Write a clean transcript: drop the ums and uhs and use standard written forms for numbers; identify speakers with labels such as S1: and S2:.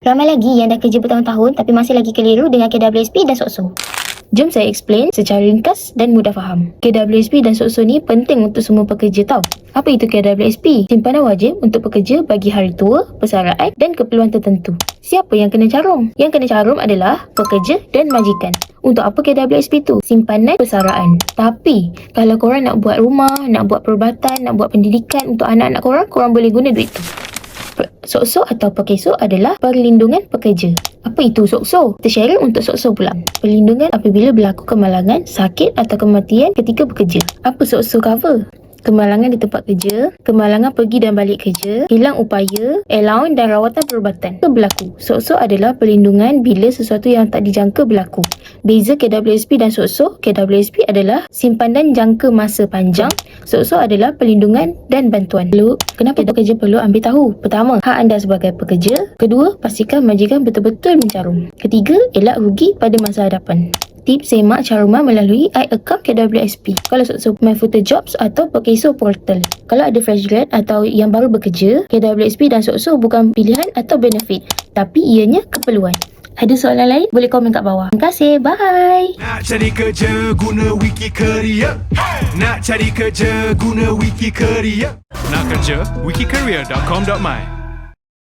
S1: Ramai lagi yang dah kerja bertahun-tahun tapi masih lagi keliru dengan KWSP dan SOCSO. Jom saya explain secara ringkas dan mudah faham. KWSP dan SOCSO ni penting untuk semua pekerja tahu. Apa itu KWSP? Simpanan wajib untuk pekerja bagi hari tua, persaraan dan keperluan tertentu. Siapa yang kena carum? Yang kena carum adalah pekerja dan majikan. Untuk apa KWSP tu? Simpanan persaraan. Tapi kalau korang nak buat rumah, nak buat perubatan, nak buat pendidikan untuk anak-anak korang, korang boleh guna duit tu. SOCSO atau PERKESO adalah perlindungan pekerja. Apa itu SOCSO? Tersyarah untuk SOCSO pula. Perlindungan apabila berlaku kemalangan, sakit atau kematian ketika bekerja. Apa SOCSO cover? Kemalangan di tempat kerja, kemalangan pergi dan balik kerja, hilang upaya, allowance dan rawatan perubatan berlaku. SOCSO adalah perlindungan bila sesuatu yang tak dijangka berlaku. Beza KWSP dan SOCSO, KWSP adalah simpanan jangka masa panjang, SOCSO adalah perlindungan dan bantuan. Kenapa pekerja perlu ambil tahu? Pertama, hak anda sebagai pekerja. Kedua, pastikan majikan betul-betul mencarum. Ketiga, elak rugi pada masa hadapan. Tips semak caruman melalui iAccount KWSP. Kalau SOCSO My Future Jobs atau PERKESO Portal. Kalau ada fresh grad atau yang baru bekerja, KWSP dan SOCSO bukan pilihan atau benefit, tapi ianya keperluan. Ada soalan lain? Boleh komen kat bawah. Terima kasih. Bye.
S2: Nak cari kerja guna Wiki Career. Nak cari kerja guna Wiki Career. Nak kerja? wikicareer.com.my